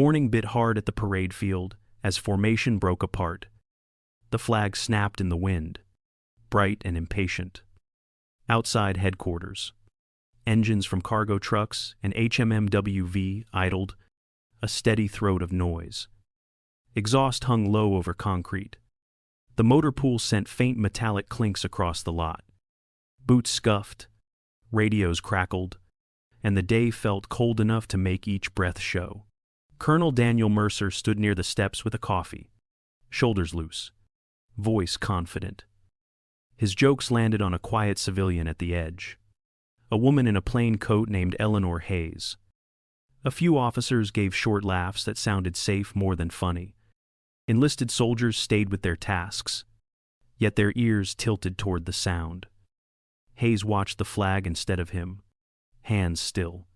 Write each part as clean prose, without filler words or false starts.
morning bit hard at the parade field as formation broke apart. The flag snapped in the wind, bright and impatient. Outside headquarters, engines from cargo trucks and HMMWV idled, a steady throat of noise. Exhaust hung low over concrete. The motor pool sent faint metallic clinks across the lot. Boots scuffed, radios crackled, and the day felt cold enough to make each breath show. Colonel Daniel Mercer stood near the steps with a coffee, shoulders loose, voice confident. His jokes landed on a quiet civilian at the edge, a woman in a plain coat named Eleanor Hayes. A few officers gave short laughs that sounded safe more than funny. Enlisted soldiers stayed with their tasks, yet their ears tilted toward the sound. Hayes watched the flag instead of him, hands still,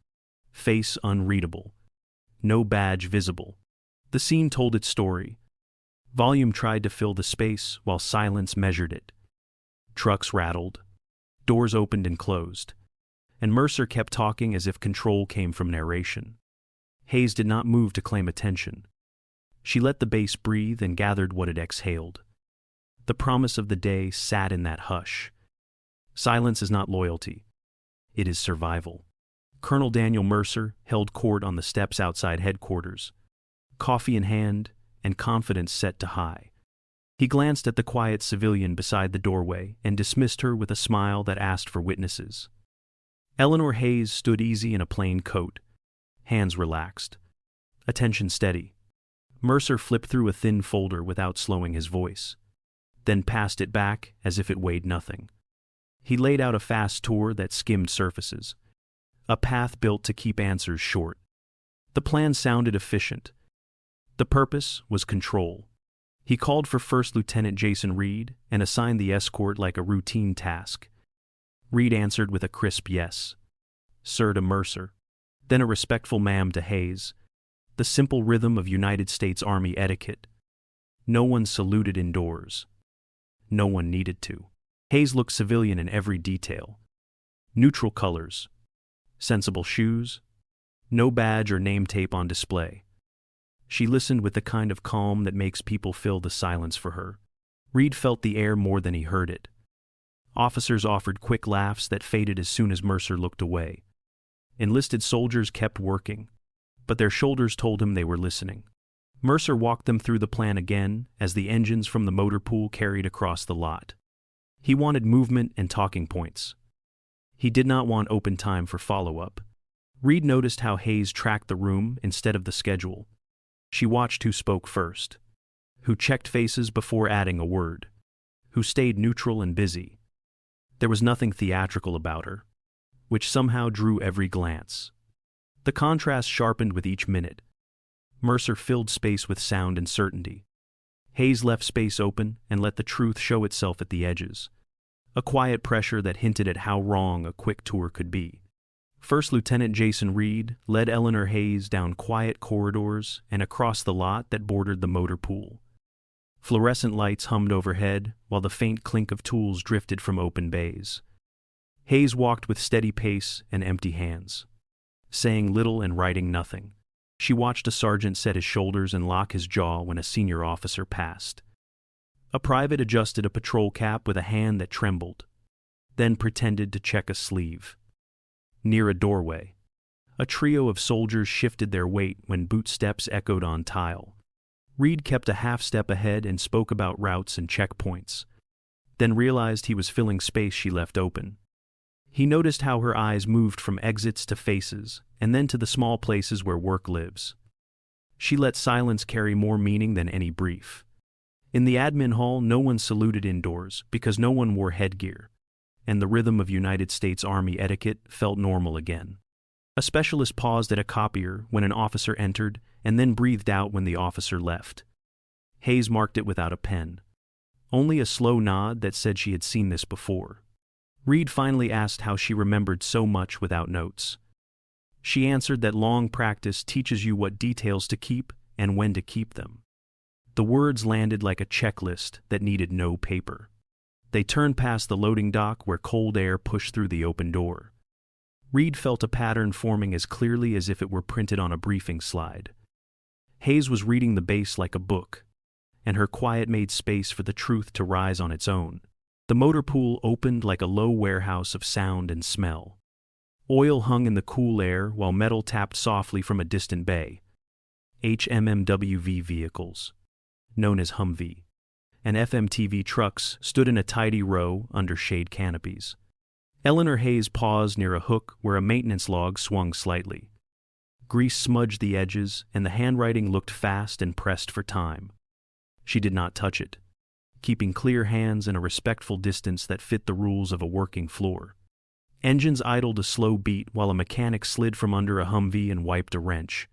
face unreadable, no badge visible. The scene told its story. Volume tried to fill the space while silence measured it. Trucks rattled, doors opened and closed, and Mercer kept talking as if control came from narration. Hayes did not move to claim attention. She let the bass breathe and gathered what it exhaled. The promise of the day sat in that hush. Silence is not loyalty. It is survival. Colonel Daniel Mercer held court on the steps outside headquarters, coffee in hand and confidence set to high. He glanced at the quiet civilian beside the doorway and dismissed her with a smile that asked for witnesses. Eleanor Hayes stood easy in a plain coat, hands relaxed, attention steady. Mercer flipped through a thin folder without slowing his voice, then passed it back as if it weighed nothing. He laid out a fast tour that skimmed surfaces, a path built to keep answers short. The plan sounded efficient. The purpose was control. He called for First Lieutenant Jason Reed and assigned the escort like a routine task. Reed answered with a crisp yes. Sir to Mercer, then a respectful ma'am to Hayes. The simple rhythm of United States Army etiquette. No one saluted indoors. No one needed to. Hayes looked civilian in every detail. Neutral colors, sensible shoes, no badge or name tape on display. She listened with the kind of calm that makes people fill the silence for her. Reed felt the air more than he heard it. Officers offered quick laughs that faded as soon as Mercer looked away. Enlisted soldiers kept working, but their shoulders told him they were listening. Mercer walked them through the plan again as the engines from the motor pool carried across the lot. He wanted movement and talking points. He did not want open time for follow-up. Reed noticed how Hayes tracked the room instead of the schedule. She watched who spoke first, who checked faces before adding a word, who stayed neutral and busy. There was nothing theatrical about her, which somehow drew every glance. The contrast sharpened with each minute. Mercer filled space with sound and certainty. Hayes left space open and let the truth show itself at the edges, a quiet pressure that hinted at how wrong a quick tour could be. First Lieutenant Jason Reed led Eleanor Hayes down quiet corridors and across the lot that bordered the motor pool. Fluorescent lights hummed overhead while the faint clink of tools drifted from open bays. Hayes walked with steady pace and empty hands, saying little and writing nothing. She watched a sergeant set his shoulders and lock his jaw when a senior officer passed. A private adjusted a patrol cap with a hand that trembled, then pretended to check a sleeve. Near a doorway, a trio of soldiers shifted their weight when boot steps echoed on tile. Reed kept a half step ahead and spoke about routes and checkpoints, then realized he was filling space she left open. He noticed how her eyes moved from exits to faces, and then to the small places where work lives. She let silence carry more meaning than any brief. In the admin hall, no one saluted indoors because no one wore headgear, and the rhythm of United States Army etiquette felt normal again. A specialist paused at a copier when an officer entered and then breathed out when the officer left. Hayes marked it without a pen, only a slow nod that said she had seen this before. Reed finally asked how she remembered so much without notes. She answered that long practice teaches you what details to keep and when to keep them. The words landed like a checklist that needed no paper. They turned past the loading dock where cold air pushed through the open door. Reed felt a pattern forming as clearly as if it were printed on a briefing slide. Hayes was reading the base like a book, and her quiet made space for the truth to rise on its own. The motor pool opened like a low warehouse of sound and smell. Oil hung in the cool air while metal tapped softly from a distant bay. HMMWV vehicles, known as Humvee, and FMTV trucks stood in a tidy row under shade canopies. Eleanor Hayes paused near a hook where a maintenance log swung slightly. Grease smudged the edges, and the handwriting looked fast and pressed for time. She did not touch it, keeping clear hands and a respectful distance that fit the rules of a working floor. Engines idled a slow beat while a mechanic slid from under a Humvee and wiped a wrench.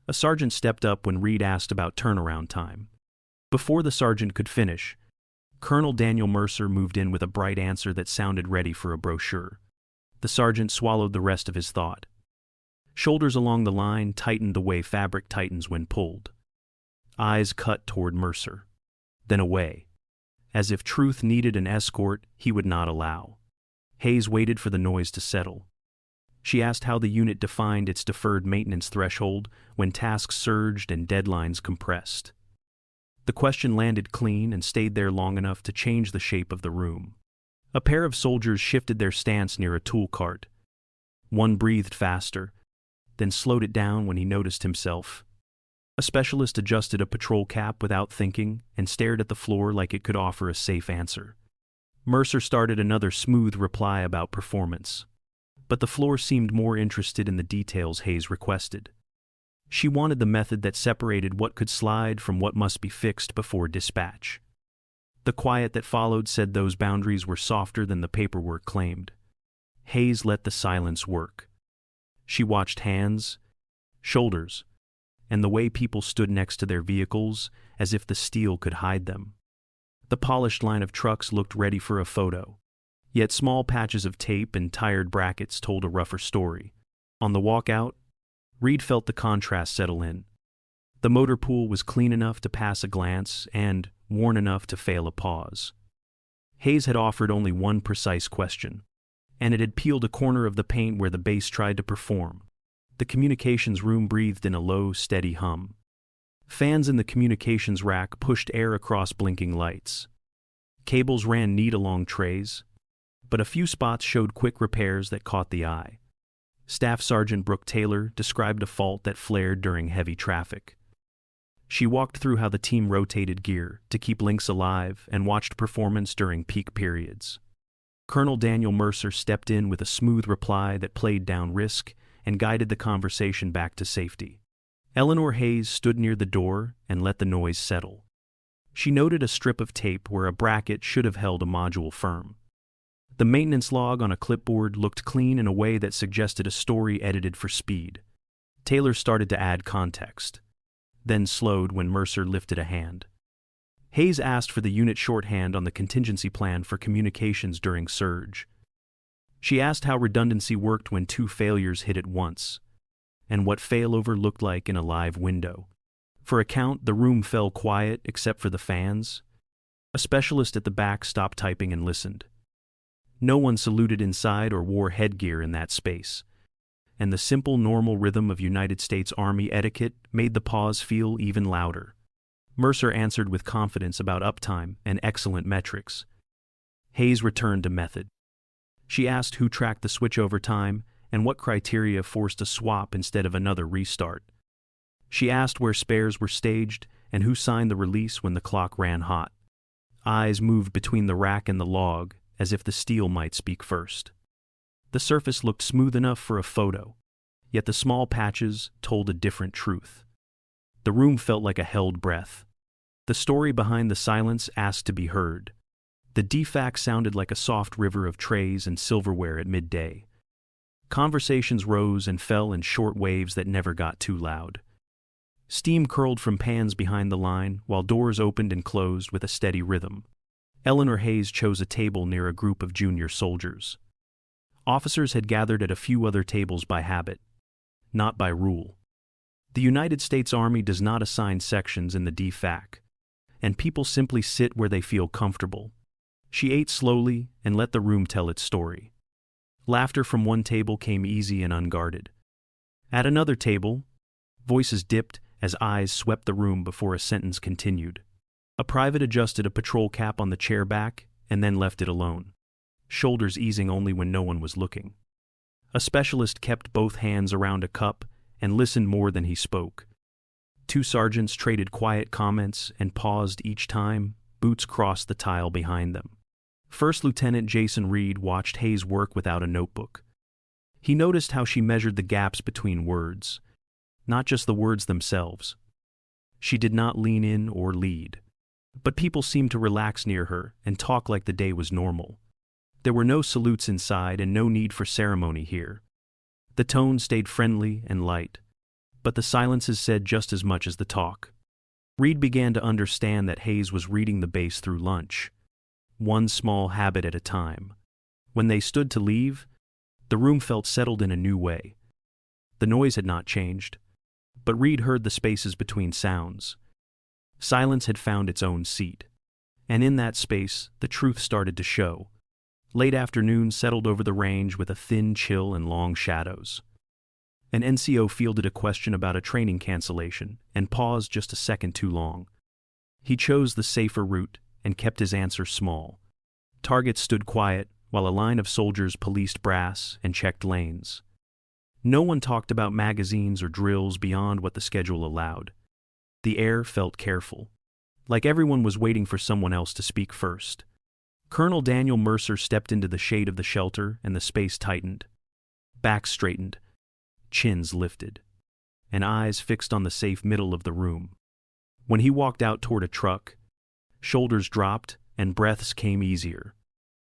A sergeant stepped up when Reed asked about turnaround time. Before the sergeant could finish, Colonel Daniel Mercer moved in with a bright answer that sounded ready for a brochure. The sergeant swallowed the rest of his thought. Shoulders along the line tightened the way fabric tightens when pulled. Eyes cut toward Mercer, then away, as if truth needed an escort he would not allow. Hayes waited for the noise to settle. She asked how the unit defined its deferred maintenance threshold when tasks surged and deadlines compressed. The question landed clean and stayed there long enough to change the shape of the room. A pair of soldiers shifted their stance near a tool cart. One breathed faster, then slowed it down when he noticed himself. A specialist adjusted a patrol cap without thinking and stared at the floor like it could offer a safe answer. Mercer started another smooth reply about performance, but the floor seemed more interested in the details Hayes requested. She wanted the method that separated what could slide from what must be fixed before dispatch. The quiet that followed said those boundaries were softer than the paperwork claimed. Hayes let the silence work. She watched hands, shoulders, and the way people stood next to their vehicles as if the steel could hide them. The polished line of trucks looked ready for a photo, yet small patches of tape and tired brackets told a rougher story. On the walkout, Reed felt the contrast settle in. The motor pool was clean enough to pass a glance and worn enough to fail a pause. Hayes had offered only one precise question, and it had peeled a corner of the paint where the base tried to perform. The communications room breathed in a low, steady hum. Fans in the communications rack pushed air across blinking lights. Cables ran neat along trays, but a few spots showed quick repairs that caught the eye. Staff Sergeant Brooke Taylor described a fault that flared during heavy traffic. She walked through how the team rotated gear to keep links alive and watched performance during peak periods. Colonel Daniel Mercer stepped in with a smooth reply that played down risk and guided the conversation back to safety. Eleanor Hayes stood near the door and let the noise settle. She noted a strip of tape where a bracket should have held a module firm. The maintenance log on a clipboard looked clean in a way that suggested a story edited for speed. Taylor started to add context, then slowed when Mercer lifted a hand. Hayes asked for the unit shorthand on the contingency plan for communications during surge. She asked how redundancy worked when two failures hit at once, and what failover looked like in a live window. For a count, the room fell quiet except for the fans. A specialist at the back stopped typing and listened. No one saluted inside or wore headgear in that space, and the simple, normal rhythm of United States Army etiquette made the pause feel even louder. Mercer answered with confidence about uptime and excellent metrics. Hayes returned to method. She asked who tracked the switchover time and what criteria forced a swap instead of another restart. She asked where spares were staged and who signed the release when the clock ran hot. Eyes moved between the rack and the log, as if the steel might speak first. The surface looked smooth enough for a photo, yet the small patches told a different truth. The room felt like a held breath. The story behind the silence asked to be heard. The DFAC sounded like a soft river of trays and silverware at midday. Conversations rose and fell in short waves that never got too loud. Steam curled from pans behind the line, while doors opened and closed with a steady rhythm. Eleanor Hayes chose a table near a group of junior soldiers. Officers had gathered at a few other tables by habit, not by rule. The United States Army does not assign sections in the DFAC, and people simply sit where they feel comfortable. She ate slowly and let the room tell its story. Laughter from one table came easy and unguarded. At another table, voices dipped as eyes swept the room before a sentence continued. A private adjusted a patrol cap on the chair back and then left it alone, shoulders easing only when no one was looking. A specialist kept both hands around a cup and listened more than he spoke. Two sergeants traded quiet comments and paused each time boots crossed the tile behind them. First Lieutenant Jason Reed watched Hayes work without a notebook. He noticed how she measured the gaps between words, not just the words themselves. She did not lean in or lead, but people seemed to relax near her and talk like the day was normal. There were no salutes inside and no need for ceremony here. The tone stayed friendly and light, but the silences said just as much as the talk. Reed began to understand that Hayes was reading the base through lunch, one small habit at a time. When they stood to leave, the room felt settled in a new way. The noise had not changed, but Reed heard the spaces between sounds. Silence had found its own seat, and in that space the truth started to show. Late afternoon settled over the range with a thin chill and long shadows. An NCO fielded a question about a training cancellation and paused just a second too long. He chose the safer route and kept his answer small. Targets stood quiet while a line of soldiers policed brass and checked lanes. No one talked about magazines or drills beyond what the schedule allowed. The air felt careful, like everyone was waiting for someone else to speak first. Colonel Daniel Mercer stepped into the shade of the shelter and the space tightened. Backs straightened, chins lifted, and eyes fixed on the safe middle of the room. When he walked out toward a truck, shoulders dropped and breaths came easier.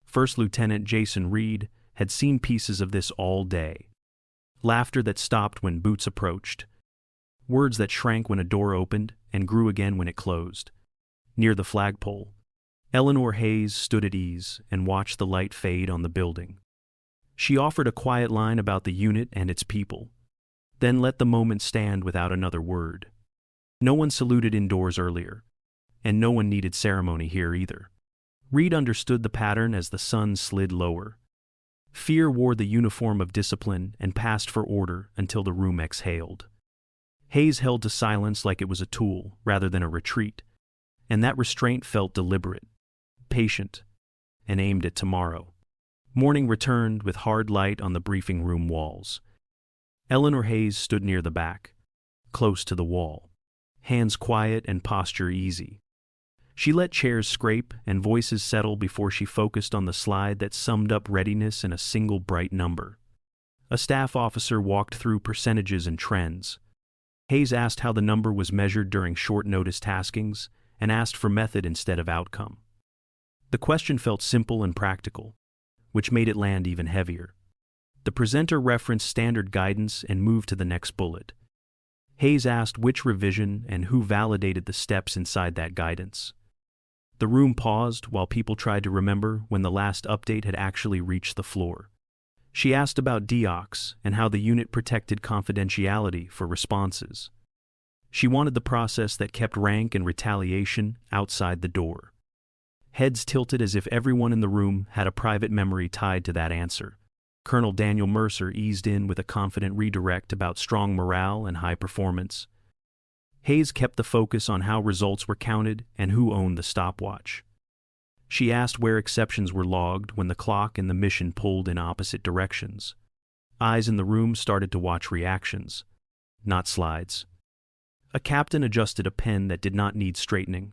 First Lieutenant Jason Reed had seen pieces of this all day. Laughter that stopped when boots approached. Words that shrank when a door opened and grew again when it closed. Near the flagpole, Eleanor Hayes stood at ease and watched the light fade on the building. She offered a quiet line about the unit and its people, then let the moment stand without another word. No one saluted indoors earlier, and no one needed ceremony here either. Reed understood the pattern as the sun slid lower. Fear wore the uniform of discipline and passed for order until the room exhaled. Hayes held to silence like it was a tool rather than a retreat, and that restraint felt deliberate, patient, and aimed at tomorrow. Morning returned with hard light on the briefing room walls. Eleanor Hayes stood near the back, close to the wall, hands quiet and posture easy. She let chairs scrape and voices settle before she focused on the slide that summed up readiness in a single bright number. A staff officer walked through percentages and trends. Hayes asked how the number was measured during short-notice taskings and asked for method instead of outcome. The question felt simple and practical, which made it land even heavier. The presenter referenced standard guidance and moved to the next bullet. Hayes asked which revision and who validated the steps inside that guidance. The room paused while people tried to remember when the last update had actually reached the floor. She asked about deox and how the unit protected confidentiality for responses. She wanted the process that kept rank and retaliation outside the door. Heads tilted as if everyone in the room had a private memory tied to that answer. Colonel Daniel Mercer eased in with a confident redirect about strong morale and high performance. Hayes kept the focus on how results were counted and who owned the stopwatch. She asked where exceptions were logged when the clock and the mission pulled in opposite directions. Eyes in the room started to watch reactions, not slides. A captain adjusted a pen that did not need straightening.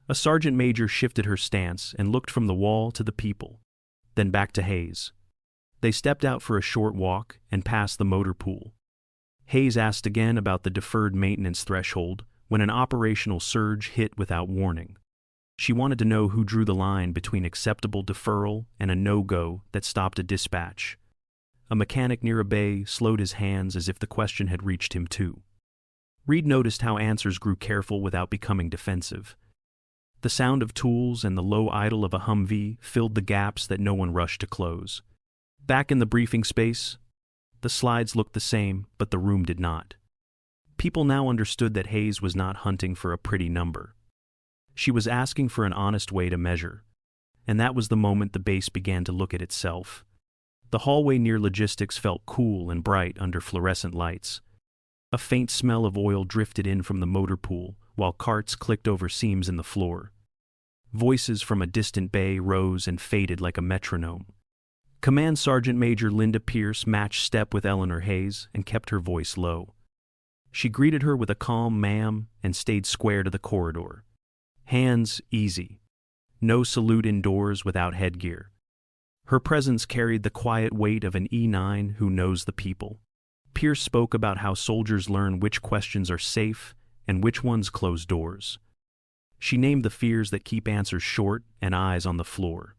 A sergeant major shifted her stance and looked from the wall to the people, then back to Hayes. They stepped out for a short walk and passed the motor pool. Hayes asked again about the deferred maintenance threshold when an operational surge hit without warning. She wanted to know who drew the line between acceptable deferral and a no-go that stopped a dispatch. A mechanic near a bay slowed his hands as if the question had reached him too. Reed noticed how answers grew careful without becoming defensive. The sound of tools and the low idle of a Humvee filled the gaps that no one rushed to close. Back in the briefing space, the slides looked the same, but the room did not. People now understood that Hayes was not hunting for a pretty number. She was asking for an honest way to measure, and that was the moment the base began to look at itself. The hallway near logistics felt cool and bright under fluorescent lights. A faint smell of oil drifted in from the motor pool, while carts clicked over seams in the floor. Voices from a distant bay rose and faded like a metronome. Command Sergeant Major Linda Pierce matched step with Eleanor Hayes and kept her voice low. She greeted her with a calm "ma'am" and stayed square to the corridor. Hands easy. No salute indoors without headgear. Her presence carried the quiet weight of an E9 who knows the people. Pierce spoke about how soldiers learn which questions are safe and which ones close doors. She named the fears that keep answers short and eyes on the floor.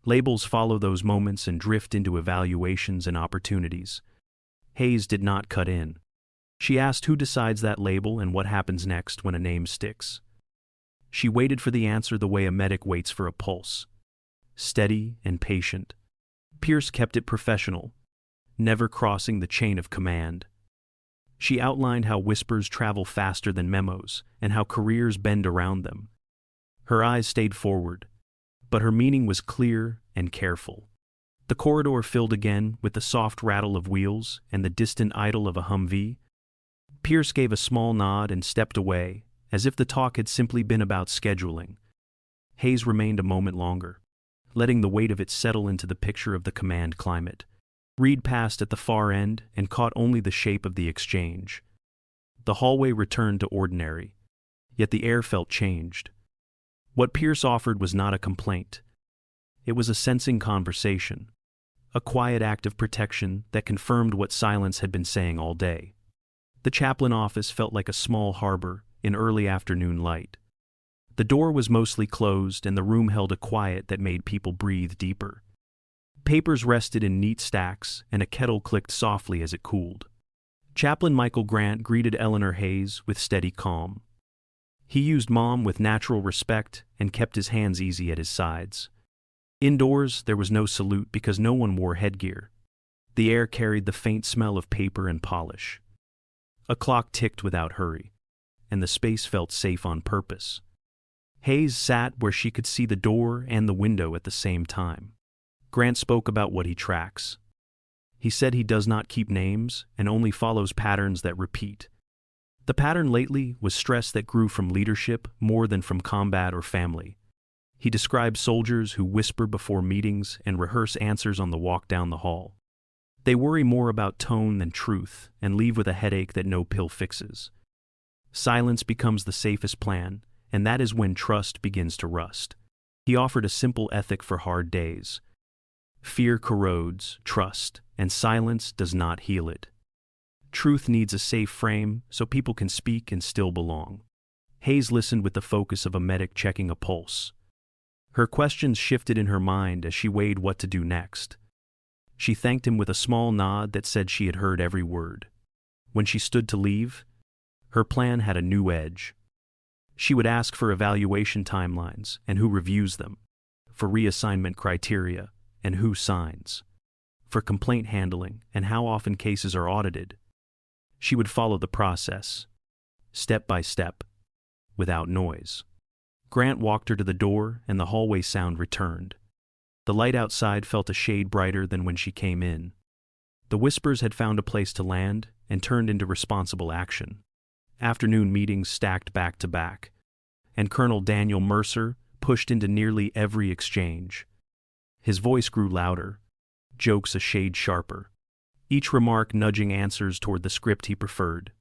Labels follow those moments and drift into evaluations and opportunities. Hayes did not cut in. She asked who decides that label and what happens next when a name sticks. She waited for the answer the way a medic waits for a pulse. Steady and patient. Pierce kept it professional, never crossing the chain of command. She outlined how whispers travel faster than memos and how careers bend around them. Her eyes stayed forward, but her meaning was clear and careful. The corridor filled again with the soft rattle of wheels and the distant idle of a Humvee. Pierce gave a small nod and stepped away, as if the talk had simply been about scheduling. Hayes remained a moment longer, letting the weight of it settle into the picture of the command climate. Reed passed at the far end and caught only the shape of the exchange. The hallway returned to ordinary, yet the air felt changed. What Pierce offered was not a complaint. It was a sensing conversation, a quiet act of protection that confirmed what silence had been saying all day. The chaplain office felt like a small harbor in early afternoon light. The door was mostly closed and the room held a quiet that made people breathe deeper. Papers rested in neat stacks and a kettle clicked softly as it cooled. Chaplain Michael Grant greeted Eleanor Hayes with steady calm. He used Mom with natural respect and kept his hands easy at his sides. Indoors, there was no salute because no one wore headgear. The air carried the faint smell of paper and polish. A clock ticked without hurry, and the space felt safe on purpose. Hayes sat where she could see the door and the window at the same time. Grant spoke about what he tracks. He said he does not keep names and only follows patterns that repeat. The pattern lately was stress that grew from leadership more than from combat or family. He described soldiers who whisper before meetings and rehearse answers on the walk down the hall. They worry more about tone than truth and leave with a headache that no pill fixes. Silence becomes the safest plan, and that is when trust begins to rust. He offered a simple ethic for hard days. Fear corrodes trust, and silence does not heal it. Truth needs a safe frame so people can speak and still belong. Hayes listened with the focus of a medic checking a pulse. Her questions shifted in her mind as she weighed what to do next. She thanked him with a small nod that said she had heard every word. When she stood to leave, her plan had a new edge. She would ask for evaluation timelines and who reviews them, for reassignment criteria and who signs, for complaint handling and how often cases are audited. She would follow the process, step by step, without noise. Grant walked her to the door and the hallway sound returned. The light outside felt a shade brighter than when she came in. The whispers had found a place to land and turned into responsible action. Afternoon meetings stacked back to back, and Colonel Daniel Mercer pushed into nearly every exchange. His voice grew louder, jokes a shade sharper, each remark nudging answers toward the script he preferred.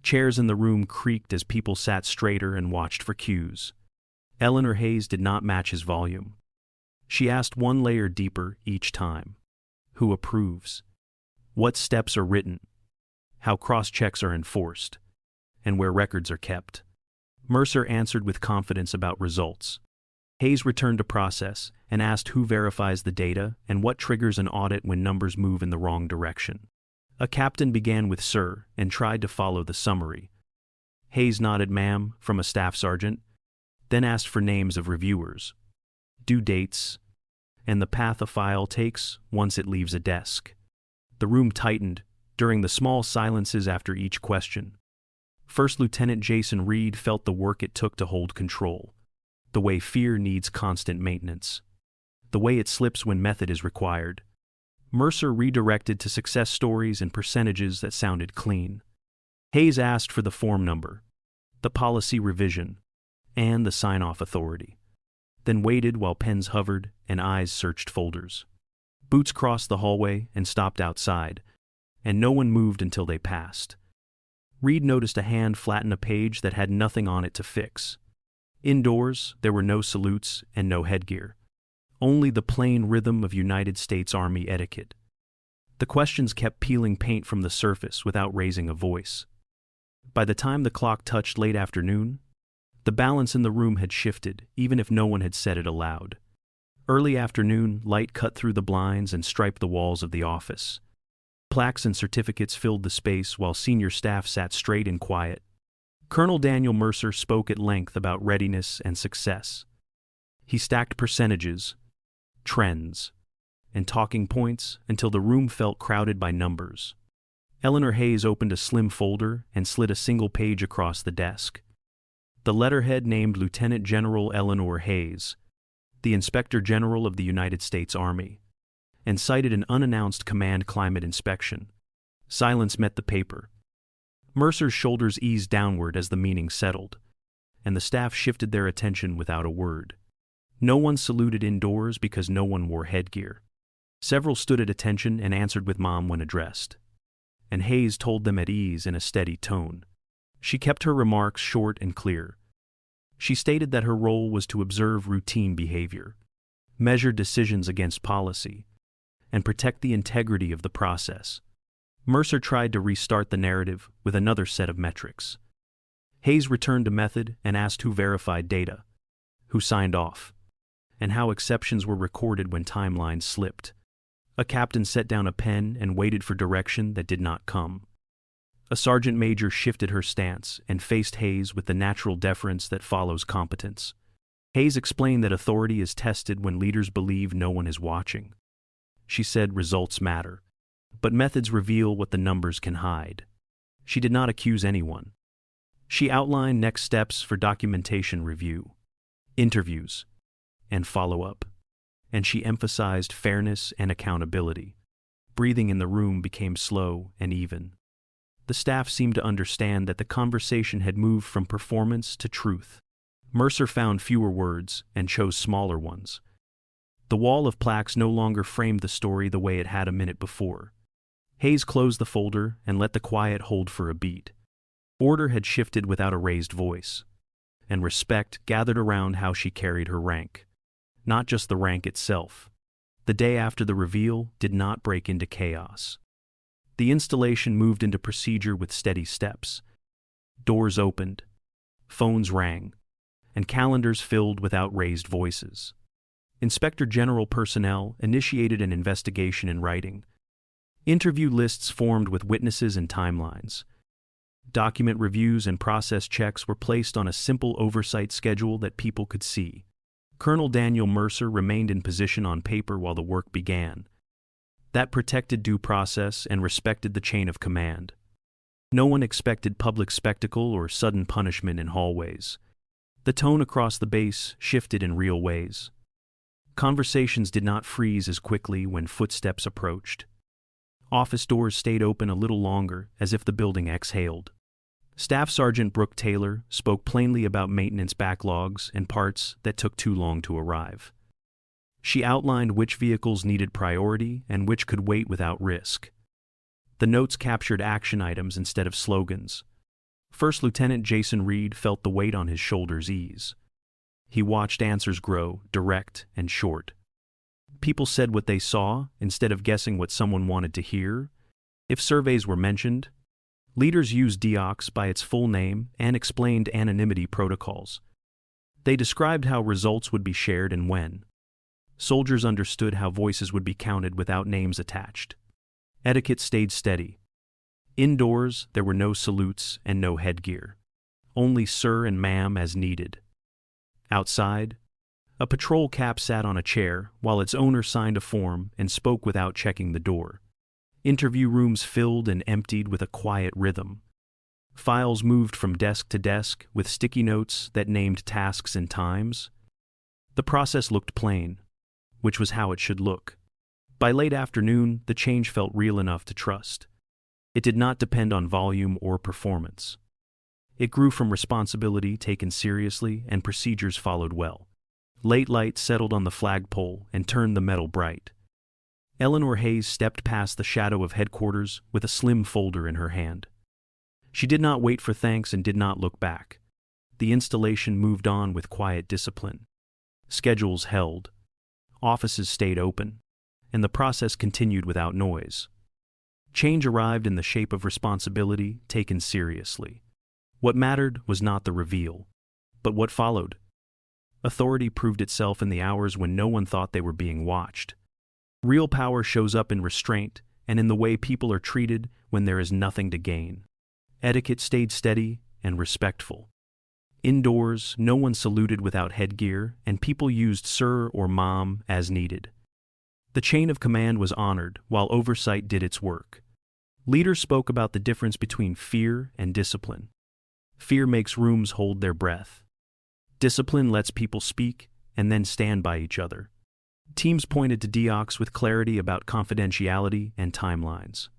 Chairs in the room creaked as people sat straighter and watched for cues. Eleanor Hayes did not match his volume. She asked one layer deeper each time. Who approves? What steps are written? How cross-checks are enforced? And where records are kept? Mercer answered with confidence about results. Hayes returned to process and asked who verifies the data and what triggers an audit when numbers move in the wrong direction. A captain began with "Sir" and tried to follow the summary. Hayes nodded "Ma'am" from a staff sergeant, then asked for names of reviewers, due dates, and the path a file takes once it leaves a desk. The room tightened during the small silences after each question. First Lieutenant Jason Reed felt the work it took to hold control, the way fear needs constant maintenance, the way it slips when method is required. Mercer redirected to success stories and percentages that sounded clean. Hayes asked for the form number, the policy revision, and the sign-off authority, then waited while pens hovered and eyes searched folders. Boots crossed the hallway and stopped outside, and no one moved until they passed. Reed noticed a hand flatten a page that had nothing on it to fix. Indoors, there were no salutes and no headgear, only the plain rhythm of United States Army etiquette. The questions kept peeling paint from the surface without raising a voice. By the time the clock touched late afternoon, the balance in the room had shifted, even if no one had said it aloud. Early afternoon, light cut through the blinds and striped the walls of the office. Plaques and certificates filled the space while senior staff sat straight and quiet. Colonel Daniel Mercer spoke at length about readiness and success. He stacked percentages, trends, and talking points until the room felt crowded by numbers. Eleanor Hayes opened a slim folder and slid a single page across the desk. The letterhead named Lieutenant General Eleanor Hayes, the Inspector General of the United States Army, and cited an unannounced command climate inspection. Silence met the paper. Mercer's shoulders eased downward as the meaning settled, and the staff shifted their attention without a word. No one saluted indoors because no one wore headgear. Several stood at attention and answered with Mom when addressed, and Hayes told them at ease in a steady tone. She kept her remarks short and clear. She stated that her role was to observe routine behavior, measure decisions against policy, and protect the integrity of the process. Mercer tried to restart the narrative with another set of metrics. Hayes returned to method and asked who verified data, who signed off, and how exceptions were recorded when timelines slipped. A captain set down a pen and waited for direction that did not come. A sergeant major shifted her stance and faced Hayes with the natural deference that follows competence. Hayes explained that authority is tested when leaders believe no one is watching. She said results matter, but methods reveal what the numbers can hide. She did not accuse anyone. She outlined next steps for documentation review, interviews, and follow-up, and she emphasized fairness and accountability. Breathing in the room became slow and even. The staff seemed to understand that the conversation had moved from performance to truth. Mercer found fewer words and chose smaller ones. The wall of plaques no longer framed the story the way it had a minute before. Hayes closed the folder and let the quiet hold for a beat. Order had shifted without a raised voice, and respect gathered around how she carried her rank. Not just the rank itself. The day after the reveal did not break into chaos. The installation moved into procedure with steady steps. Doors opened, phones rang, and calendars filled without raised voices. Inspector General personnel initiated an investigation in writing. Interview lists formed with witnesses and timelines. Document reviews and process checks were placed on a simple oversight schedule that people could see. Colonel Daniel Mercer remained in position on paper while the work began. That protected due process and respected the chain of command. No one expected public spectacle or sudden punishment in hallways. The tone across the base shifted in real ways. Conversations did not freeze as quickly when footsteps approached. Office doors stayed open a little longer, as if the building exhaled. Staff Sergeant Brooke Taylor spoke plainly about maintenance backlogs and parts that took too long to arrive. She outlined which vehicles needed priority and which could wait without risk. The notes captured action items instead of slogans. First Lieutenant Jason Reed felt the weight on his shoulders ease. He watched answers grow, direct and short. People said what they saw instead of guessing what someone wanted to hear. If surveys were mentioned, leaders used DEOX by its full name and explained anonymity protocols. They described how results would be shared and when. Soldiers understood how voices would be counted without names attached. Etiquette stayed steady. Indoors, there were no salutes and no headgear. Only sir and ma'am as needed. Outside, a patrol cap sat on a chair while its owner signed a form and spoke without checking the door. Interview rooms filled and emptied with a quiet rhythm. Files moved from desk to desk with sticky notes that named tasks and times. The process looked plain, which was how it should look. By late afternoon, the change felt real enough to trust. It did not depend on volume or performance. It grew from responsibility taken seriously and procedures followed well. Late light settled on the flagpole and turned the metal bright. Eleanor Hayes stepped past the shadow of headquarters with a slim folder in her hand. She did not wait for thanks and did not look back. The installation moved on with quiet discipline. Schedules held. Offices stayed open. And the process continued without noise. Change arrived in the shape of responsibility taken seriously. What mattered was not the reveal, but what followed. Authority proved itself in the hours when no one thought they were being watched. Real power shows up in restraint and in the way people are treated when there is nothing to gain. Etiquette stayed steady and respectful. Indoors, no one saluted without headgear, and people used sir or mom as needed. The chain of command was honored while oversight did its work. Leaders spoke about the difference between fear and discipline. Fear makes rooms hold their breath. Discipline lets people speak and then stand by each other. Teams pointed to Diox with clarity about confidentiality and timelines.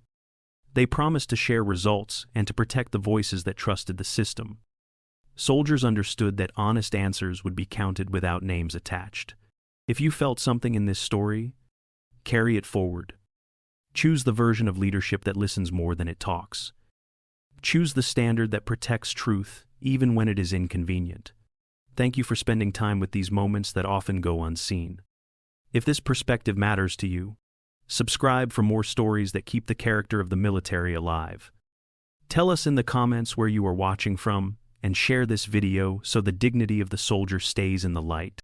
They promised to share results and to protect the voices that trusted the system. Soldiers understood that honest answers would be counted without names attached. If you felt something in this story, carry it forward. Choose the version of leadership that listens more than it talks. Choose the standard that protects truth, even when it is inconvenient. Thank you for spending time with these moments that often go unseen. If this perspective matters to you, subscribe for more stories that keep the character of the military alive. Tell us in the comments where you are watching from, and share this video so the dignity of the soldier stays in the light.